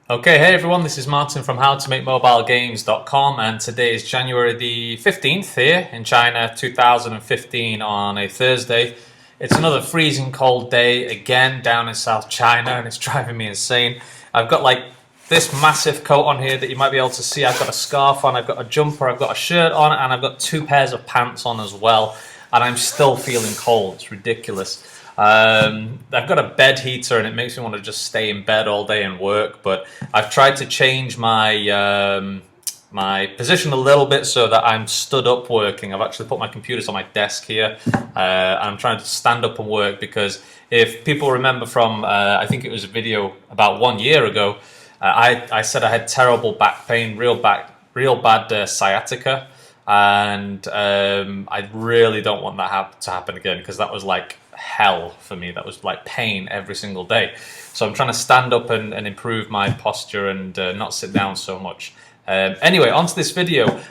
Okay, hey everyone, this is Martin from howtomakemobilegames.com, and today is January the 15th here in China, 2015 on a Thursday. It's another freezing cold day again down in South China, and it's driving me insane. I've got like this massive coat on here that you might be able to see. I've got a scarf on, I've got a jumper, I've got a shirt on, and I've got two pairs of pants on as well, and I'm still feeling cold. It's ridiculous. I've got a bed heater and it makes me want to just stay in bed all day and work, but I've tried to change my position a little bit so that I'm stood up working. I've actually put my computers on my desk here, and I'm trying to stand up and work because if people remember from, I think it was a video about 1 year ago, I said I had terrible back pain, real bad sciatica, and I really don't want that to happen again because that was like hell for me. That was like pain every single day. So I'm trying to stand up and improve my posture and not sit down so much. Anyway, onto this video.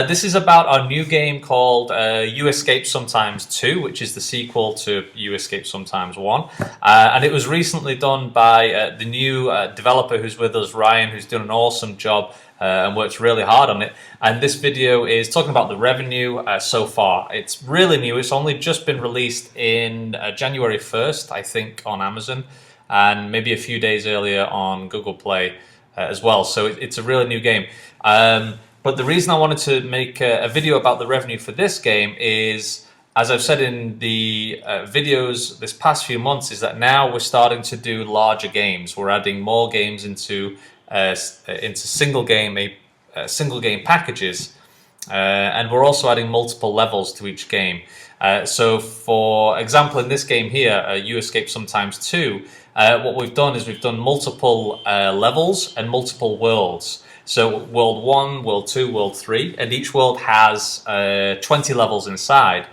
This is about our new game called You Escape Sometimes 2, which is the sequel to You Escape Sometimes 1. And it was recently done by the new developer who's with us, Ryan, who's done an awesome job and works really hard on it. And this video is talking about the revenue so far. It's really new. It's only just been released in January 1st, I think, on Amazon, and maybe a few days earlier on Google Play as well. So it's a really new game. But the reason I wanted to make a video about the revenue for this game is, as I've said in the videos this past few months, is that now we're starting to do larger games. We're adding more games into single game packages, and we're also adding multiple levels to each game. So for example, in this game here, You Escape Sometimes 2, what we've done is we've done multiple levels and multiple worlds. So world 1, world 2, world 3, and each world has 20 levels inside,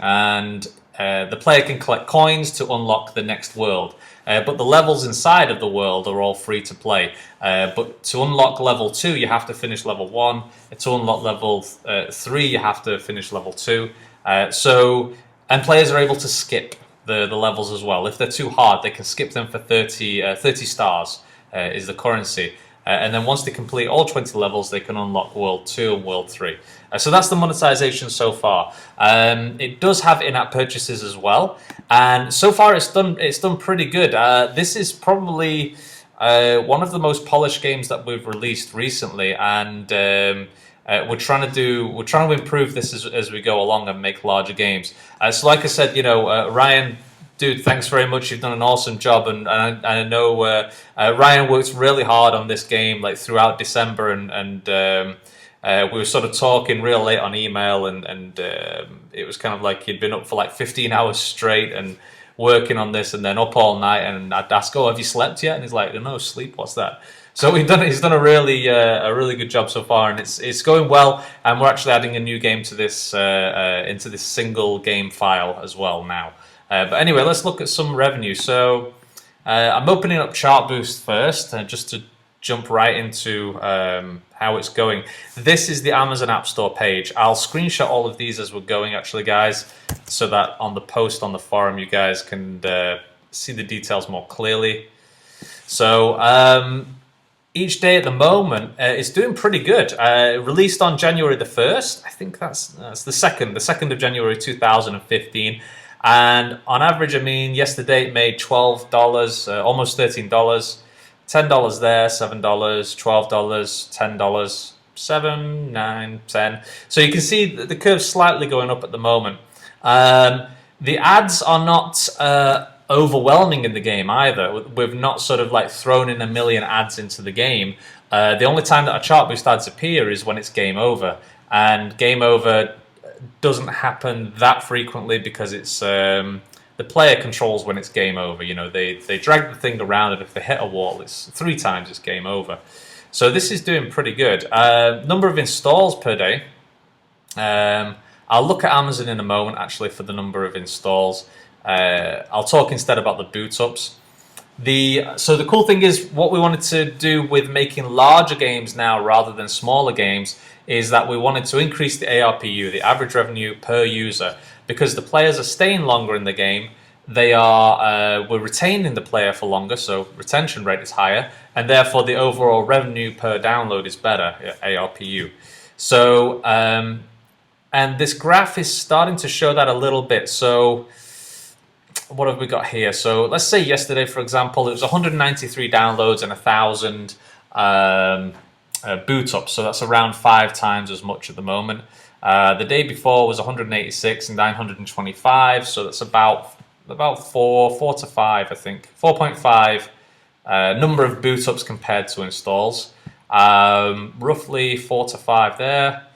and the player can collect coins to unlock the next world. But the levels inside of the world are all free to play. But to unlock level 2, you have to finish level 1. To unlock level 3, you have to finish level 2. And players are able to skip the levels as well. If they're too hard, they can skip them for 30 stars is the currency. And then once they complete all 20 levels, they can unlock World 2 and World 3. So that's the monetization so far. It does have in-app purchases as well, and so far it's done pretty good. This is probably one of the most polished games that we've released recently, and we're trying to improve this as we go along and make larger games. So like I said, Ryan, dude, thanks very much. You've done an awesome job, and I know Ryan worked really hard on this game like throughout December, and we were sort of talking real late on email, and it was kind of like he'd been up for like 15 hours straight and working on this, and then up all night. And I'd ask, "Oh, have you slept yet?" And he's like, "No, sleep. What's that?" So he's done a really good job so far, and it's going well. And we're actually adding a new game to this into this single game file as well now. But anyway, let's look at some revenue. So I'm opening up Chart Boost first, just to jump right into how it's going. This is the Amazon App Store page. I'll screenshot all of these as we're going, actually, guys, so that on the post on the forum, you guys can see the details more clearly. So each day at the moment, it's doing pretty good. Released on January the 1st. I think that's the 2nd of January 2015. And on average, I mean, yesterday it made $12, almost $13, $10 there, $7, $12, $10, $7, $9, $10. So you can see the curve's slightly going up at the moment. The ads are not overwhelming in the game either. We've not sort of like thrown in a million ads into the game. The only time that our Chart Boost ads appear is when it's game over. And game over doesn't happen that frequently because it's the player controls when it's game over. They drag the thing around, and if they hit a wall, it's 3 times it's game over. So this is doing pretty good. Number of installs per day. I'll look at Amazon in a moment actually for the number of installs. I'll talk instead about the boot ups. So the cool thing is, what we wanted to do with making larger games now rather than smaller games is that we wanted to increase the ARPU, the average revenue per user, because the players are staying longer in the game, we're retaining the player for longer, so retention rate is higher, and therefore the overall revenue per download is better, ARPU. So, and this graph is starting to show that a little bit. So, what have we got here? So, let's say yesterday, for example, it was 193 downloads and 1,000 boot ups. So that's around 5 times as much at the moment. The day before was 186 and 925. So that's about 4 to 5, I think. 4.5 number of boot ups compared to installs. Roughly 4 to 5 there.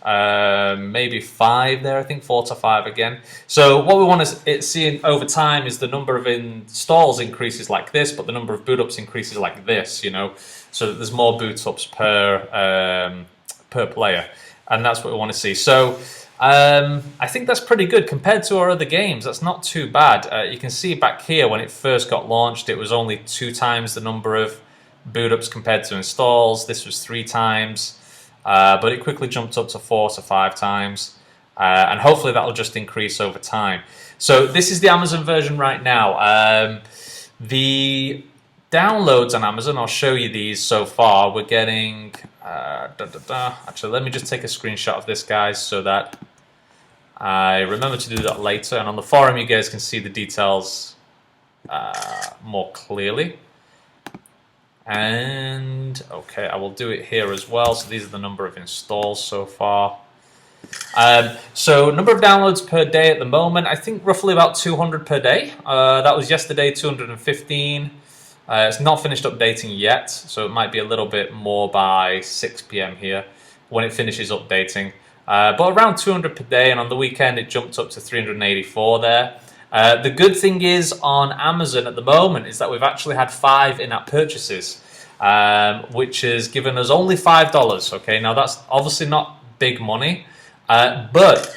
Maybe 5 there, I think 4 to 5 again. So what we want to see over time is the number of installs increases like this, but the number of boot ups increases like this, you know, so that there's more boot ups per player, and that's what we want to see. So I think that's pretty good compared to our other games. That's not too bad. You can see back here when it first got launched, it was only 2 times the number of boot ups compared to installs. This was 3 times. But it quickly jumped up to 4 to 5 times, and hopefully that will just increase over time. So this is the Amazon version right now. The downloads on Amazon, I'll show you these so far. We're getting, actually let me just take a screenshot of this, guys, so that I remember to do that later. And on the forum you guys can see the details more clearly. And okay, I will do it here as well. So these are the number of installs so far. So number of downloads per day at the moment, I think roughly about 200 per day. That was yesterday, 215. It's not finished updating yet, so it might be a little bit more by 6 p.m. here when it finishes updating. But around 200 per day, and on the weekend it jumped up to 384 there. The good thing is on Amazon at the moment is that we've actually had 5 in-app purchases, which has given us only $5. Okay, now that's obviously not big money, but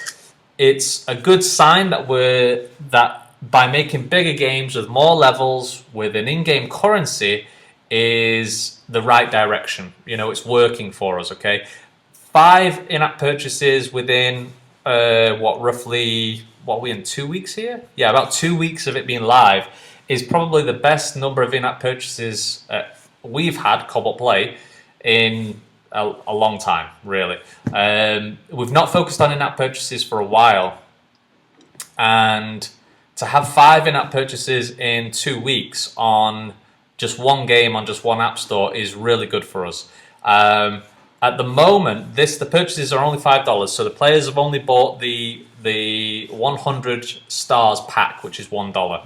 it's a good sign that by making bigger games with more levels with an in-game currency is the right direction. You know, it's working for us. Okay, 5 in-app purchases within roughly. What are we in, 2 weeks here? Yeah, about 2 weeks of it being live is probably the best number of in-app purchases we've had, Cobalt Play, in a long time, really. We've not focused on in-app purchases for a while, and to have 5 in-app purchases in 2 weeks on just one game, on just one app store is really good for us. At the moment, the purchases are only $5, so the players have only bought the 100 stars pack, which is $1.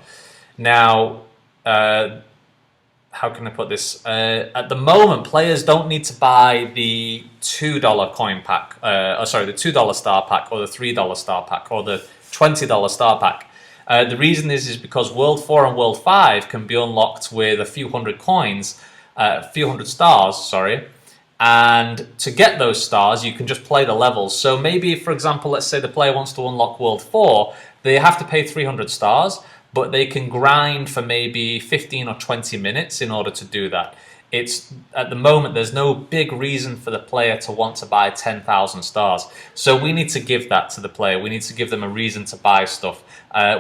Now, how can I put this? At the moment, players don't need to buy the $2 coin pack, the $2 star pack, or the $3 star pack, or the $20 star pack. The reason is because World 4 and World 5 can be unlocked with a few hundred coins, a few hundred stars, sorry. And to get those stars, you can just play the levels. So maybe, for example, let's say the player wants to unlock World 4, they have to pay 300 stars, but they can grind for maybe 15 or 20 minutes in order to do that. At the moment, there's no big reason for the player to want to buy 10,000 stars. So we need to give that to the player. We need to give them a reason to buy stuff.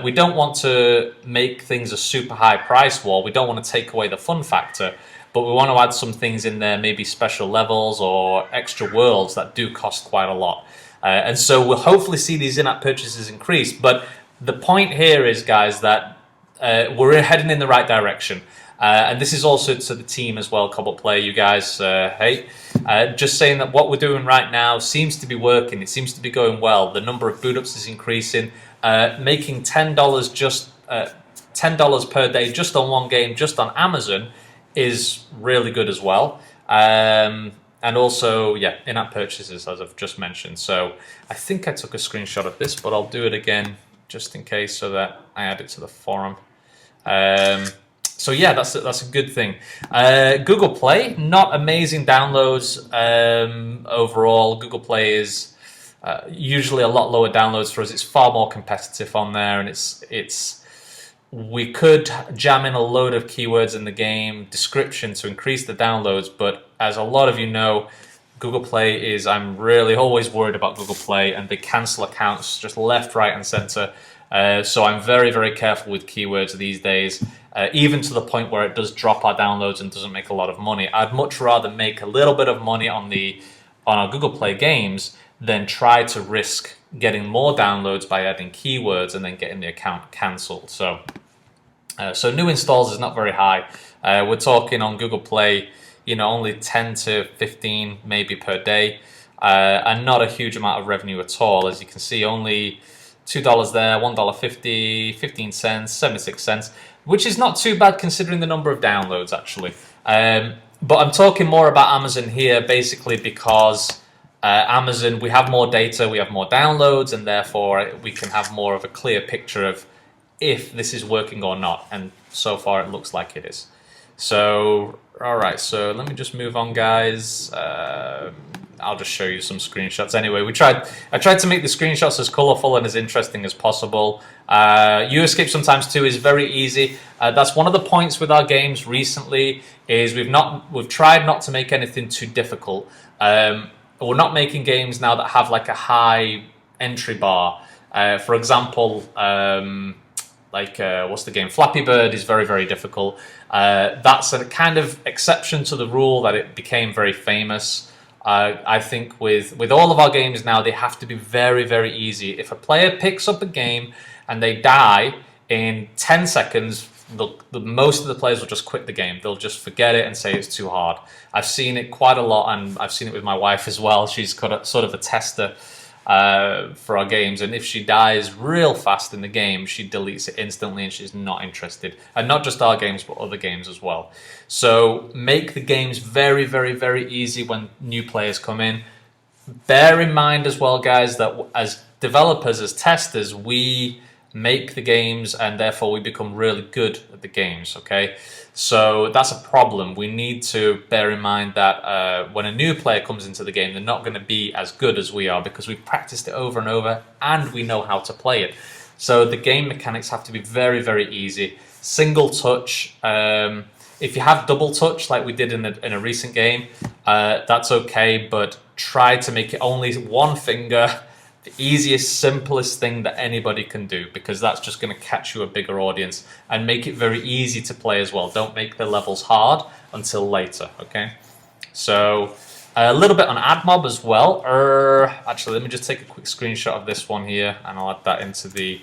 We don't want to make things a super high price war. We don't want to take away the fun factor. But we want to add some things in there, maybe special levels or extra worlds that do cost quite a lot. And so we'll hopefully see these in-app purchases increase. But the point here is, guys, that we're heading in the right direction. And this is also to the team as well, Cobalt Play, you guys, just saying that what we're doing right now seems to be working. It seems to be going well. The number of boot ups is increasing. Making $10 just $10 per day just on one game, just on Amazon, is really good as well. And also, yeah, in-app purchases, as I've just mentioned. So I think I took a screenshot of this, but I'll do it again just in case so that I add it to the forum. So yeah, that's a good thing. Google Play, not amazing downloads overall. Google Play is usually a lot lower downloads for us. It's far more competitive on there, and we could jam in a load of keywords in the game description to increase the downloads, but as a lot of you know, Google Play I'm really always worried about Google Play, and they cancel accounts just left, right, and center. So I'm very, very careful with keywords these days, even to the point where it does drop our downloads and doesn't make a lot of money. I'd much rather make a little bit of money on our Google Play games than try to risk getting more downloads by adding keywords and then getting the account cancelled. So new installs is not very high. We're talking on Google Play, only 10 to 15 maybe per day, and not a huge amount of revenue at all. As you can see, only $2 there, $1.50, 15 cents, 76 cents, which is not too bad considering the number of downloads actually. But I'm talking more about Amazon here basically because Amazon, we have more data, we have more downloads, and therefore we can have more of a clear picture of if this is working or not. And so far it looks like it is. So, all right, so let me just move on, guys. I'll just show you some screenshots. Anyway, I tried to make the screenshots as colorful and as interesting as possible. U-Escape sometimes too is very easy. That's one of the points with our games recently is we've tried not to make anything too difficult. We're not making games now that have like a high entry bar. For example, what's the game? Flappy Bird is very, very difficult. That's a kind of exception to the rule that it became very famous. I think with all of our games now, they have to be very, very easy. If a player picks up a game and they die in 10 seconds, most of the players will just quit the game. They'll just forget it and say it's too hard. I've seen it quite a lot, and I've seen it with my wife as well. She's got sort of a tester for our games, and if she dies real fast in the game, she deletes it instantly and she's not interested. And not just our games, but other games as well. So make the games very, very, very easy when new players come in. Bear in mind as well, guys, that as developers, as testers, we make the games and therefore we become really good at the games, okay? So that's a problem. We need to bear in mind that when a new player comes into the game, they're not going to be as good as we are because we've practiced it over and over and we know how to play it. So the game mechanics have to be very, very easy. Single touch. If you have double touch like we did in a recent game, that's okay, but try to make it only one finger. The easiest, simplest thing that anybody can do, because that's just going to catch you a bigger audience and make it very easy to play as well. Don't make the levels hard until later, okay? So a little bit on AdMob as well. Actually, let me just take a quick screenshot of this one here and I'll add that into the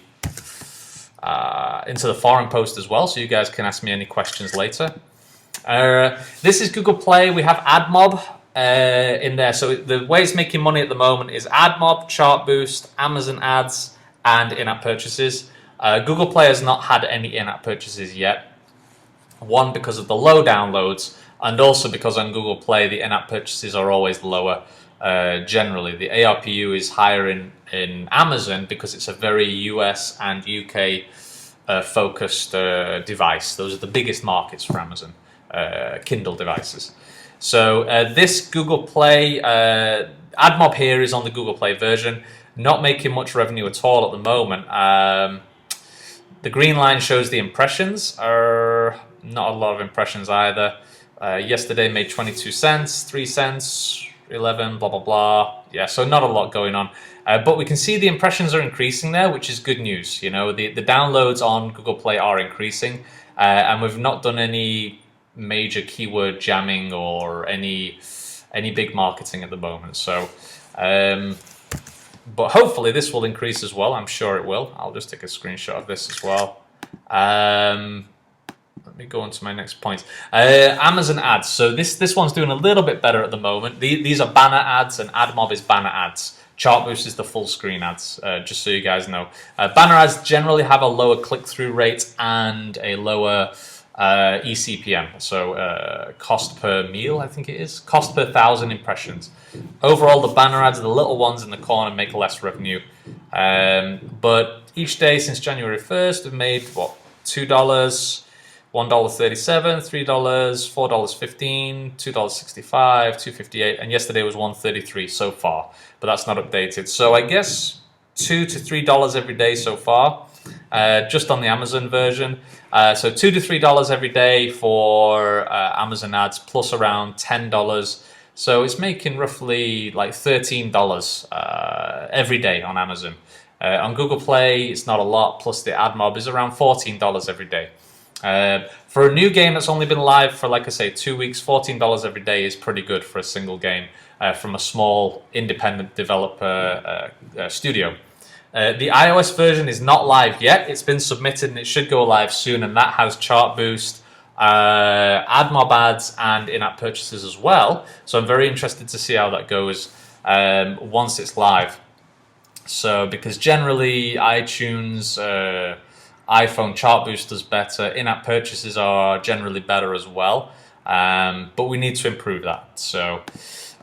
forum post as well, so you guys can ask me any questions later. This is Google Play. We have AdMob in there. So the way it's making money at the moment is AdMob, Chart Boost, Amazon ads, and in-app purchases. Google Play has not had any in-app purchases yet. One, because of the low downloads, and also because on Google Play the in-app purchases are always lower. Generally, the ARPU is higher in Amazon because it's a very US and UK focused device. Those are the biggest markets for Amazon Kindle devices. So this Google Play, AdMob here is on the Google Play version, not making much revenue at all at the moment. The green line shows the impressions, not a lot of impressions either. Yesterday made 22 cents, 3 cents, 11, blah, blah, blah. Yeah, so not a lot going on. But we can see the impressions are increasing there, which is good news. The downloads on Google Play are increasing, and we've not done any major keyword jamming or any big marketing at the moment. So, but hopefully this will increase as well. I'm sure it will. I'll just take a screenshot of this as well. Let me go on to my next point. Amazon ads. So this one's doing a little bit better at the moment. These are banner ads, and AdMob is banner ads. Chartboost is the full screen ads, just so you guys know. Banner ads generally have a lower click-through rate and a lower eCPM, so cost per meal, I think it is, cost per 1,000 impressions. Overall, the banner ads, the little ones in the corner, make less revenue. But each day since January 1st, we've made, $2, $1.37, $3, $4.15, $2.65, $2.58, and yesterday was $1.33 so far, but that's not updated. So I guess $2 to $3 every day so far, just on the Amazon version. So $2 to $3 every day for Amazon ads, plus around $10. So it's making roughly like $13 every day on Amazon. On Google Play, it's not a lot, plus the ad mob is around $14 every day. For a new game that's only been live for, like I say, 2 weeks, $14 every day is pretty good for a single game from a small independent developer studio. The iOS version is not live yet. It's been submitted and it should go live soon, and that has chart boost, ad mob ads, and in-app purchases as well. So I'm very interested to see how that goes once it's live. So because generally iTunes, iPhone chart boost does better, in-app purchases are generally better as well, but we need to improve that. So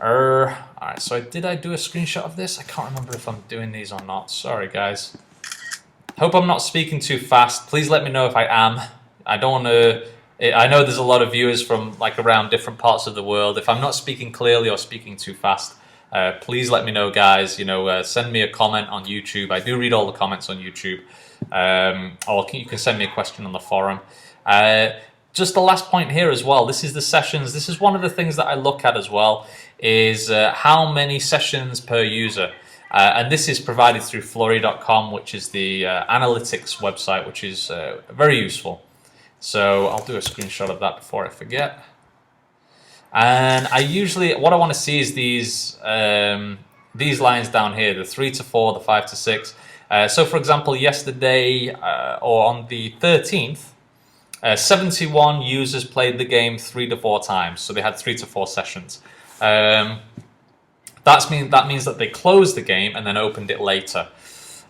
all right, so did I do a screenshot of this? I can't remember if I'm doing these or not. Sorry guys. Hope I'm not speaking too fast. Please let me know if I am. I don't want to, I know there's a lot of viewers from like around different parts of the world. If I'm not speaking clearly or speaking too fast, please let me know, guys. You know, send me a comment on YouTube. I do read all the comments on YouTube. Or you can send me a question on the forum. Just the last point here as well. This is the sessions. This is one of the things that I look at as well, is how many sessions per user. And this is provided through Flory.com, which is the analytics website, which is very useful. So I'll do a screenshot of that before I forget. And I usually, what I want to see is these lines down here, the 3 to 4, the 5 to 6. So for example, yesterday or on the 13th, 71 users played the game 3 to 4 times. So they had 3 to 4 sessions. That means that they closed the game and then opened it later.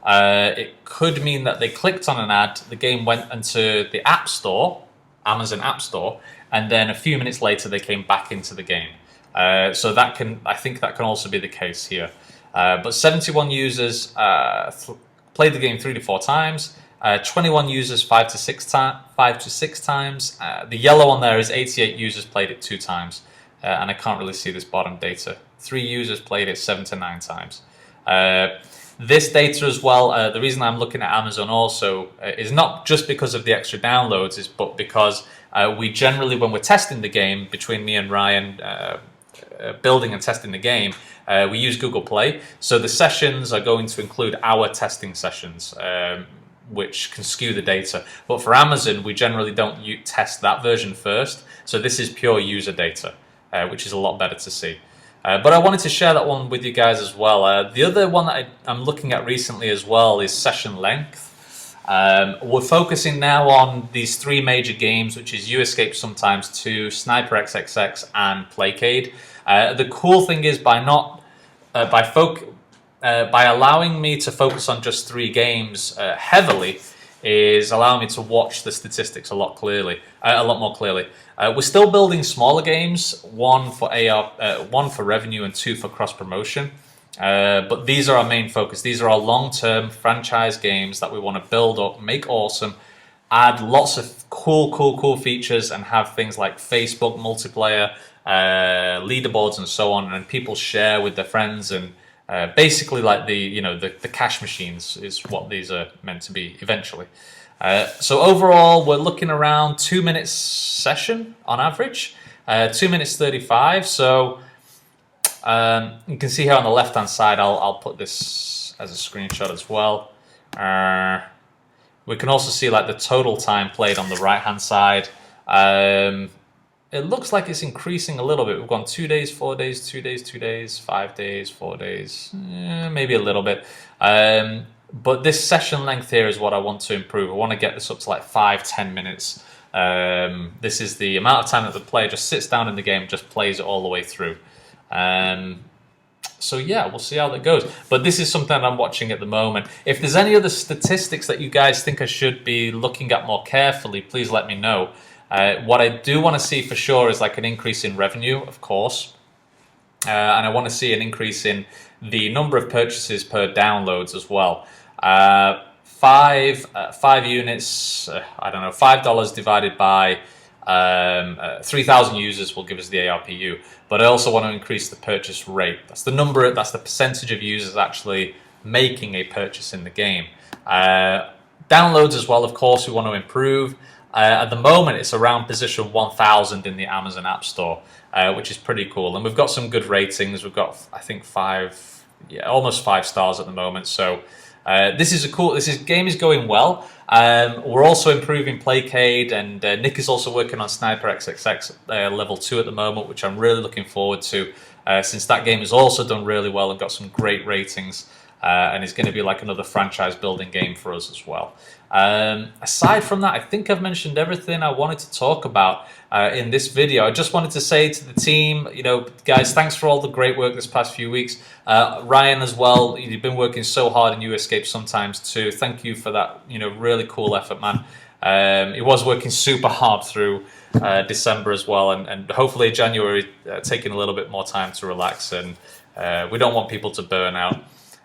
It could mean that they clicked on an ad, the game went into the App Store, Amazon App Store, and then a few minutes later they came back into the game. So I think that can also be the case here. But 71 users played the game 3 to 4 times. 21 users 5 to 6 times. The yellow one there is 88 users played it 2 times. And I can't really see this bottom data. 3 users played it 7 to 9 times. This data as well, the reason I'm looking at Amazon also is not just because of the extra downloads, but because we generally, when we're testing the game, between me and Ryan, building and testing the game, we use Google Play. So the sessions are going to include our testing sessions, which can skew the data. But for Amazon, we generally don't test that version first. So this is pure user data, which is a lot better to see. But I wanted to share that one with you guys as well. The other one that I'm looking at recently as well is session length. We're focusing now on these 3 major games, which is You Escape Sometimes 2, Sniper XXX, and Playcade. The cool thing is by allowing me to focus on just 3 games heavily, is allowing me to watch the statistics a lot more clearly. We're still building smaller games, 1 for revenue and 2 for cross promotion. But these are our main focus. These are our long-term franchise games that we want to build up, make awesome, add lots of cool features, and have things like Facebook multiplayer, leaderboards, and so on, and people share with their friends, and basically like the cash machines is what these are meant to be eventually. So overall, we're looking around 2 minutes session on average, 2 minutes 35. So you can see here on the left-hand side, I'll put this as a screenshot as well. We can also see like the total time played on the right-hand side. It looks like it's increasing a little bit. We've gone 2 days, 4 days, 2 days, 2 days, 5 days, 4 days, maybe a little bit. But this session length here is what I want to improve. I want to get this up to like 5-10 minutes. This is the amount of time that the player just sits down in the game and just plays it all the way through. So yeah, we'll see how that goes. But this is something that I'm watching at the moment. If there's any other statistics that you guys think I should be looking at more carefully, please let me know. What I do want to see for sure is like an increase in revenue, of course. And I want to see an increase in the number of purchases per downloads as well. 5 units, I don't know, $5 divided by 3,000 users will give us the ARPU. But I also want to increase the purchase rate. That's the number, that's the percentage of users actually making a purchase in the game. Downloads as well, of course, we want to improve. At the moment, it's around position 1,000 in the Amazon App Store, which is pretty cool. And we've got some good ratings. We've got, I think, almost 5 stars at the moment. So This game is going well. We're also improving Playcade, and Nick is also working on Sniper XXX level 2 at the moment, which I'm really looking forward to, since that game has also done really well and got some great ratings, and is going to be like another franchise building game for us as well. Aside from that, I think I've mentioned everything I wanted to talk about in this video. I just wanted to say to the team, guys, thanks for all the great work this past few weeks. Ryan as well, you've been working so hard in U-Escape sometimes too. Thank you for that, really cool effort, man. He was working super hard through December as well, and hopefully January taking a little bit more time to relax, and we don't want people to burn out.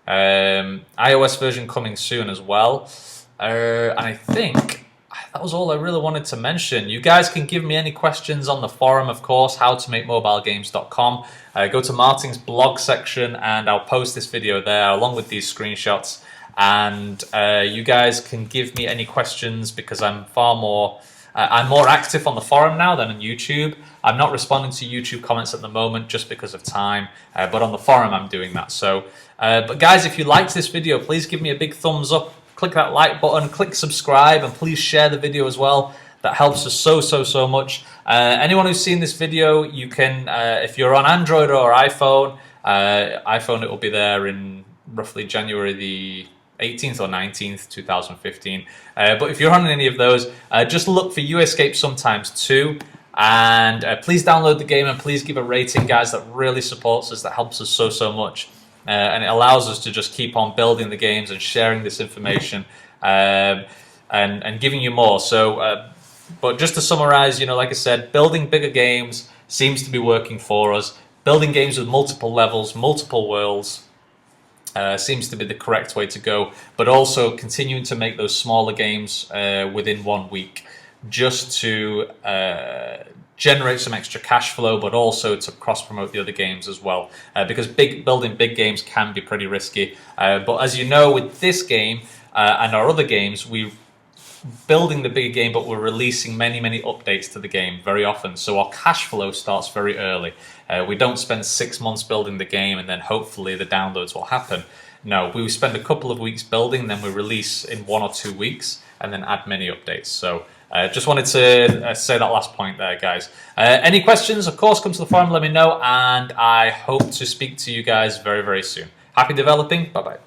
iOS version coming soon as well. And I think that was all I really wanted to mention. You guys can give me any questions on the forum, of course, howtomakemobilegames.com. Go to Martin's blog section and I'll post this video there along with these screenshots. And you guys can give me any questions, because I'm more active on the forum now than on YouTube. I'm not responding to YouTube comments at the moment just because of time, but on the forum I'm doing that. So, but guys, if you liked this video, please give me a big thumbs up. Click that like button, click subscribe, and please share the video as well. That helps us so much. Anyone who's seen this video, you can, if you're on Android or iPhone, it will be there in roughly January the 18th or 19th, 2015. But if you're on any of those, just look for U-Escape sometimes too. And please download the game and please give a rating, guys. That really supports us. That helps us so much. And it allows us to just keep on building the games and sharing this information, and giving you more. So, but just to summarize, like I said, building bigger games seems to be working for us. Building games with multiple levels, multiple worlds, seems to be the correct way to go. But also continuing to make those smaller games within 1 week, just to generate some extra cash flow, but also to cross-promote the other games as well. Because building big games can be pretty risky. But as you know, with this game and our other games, we're building the bigger game, but we're releasing many updates to the game very often. So our cash flow starts very early. We don't spend 6 months building the game and then hopefully the downloads will happen. No, we spend a couple of weeks building, then we release in 1 or 2 weeks, and then add many updates. So just wanted to say that last point there, guys. Any questions, of course, come to the forum, let me know, and I hope to speak to you guys very soon. Happy developing. Bye-bye.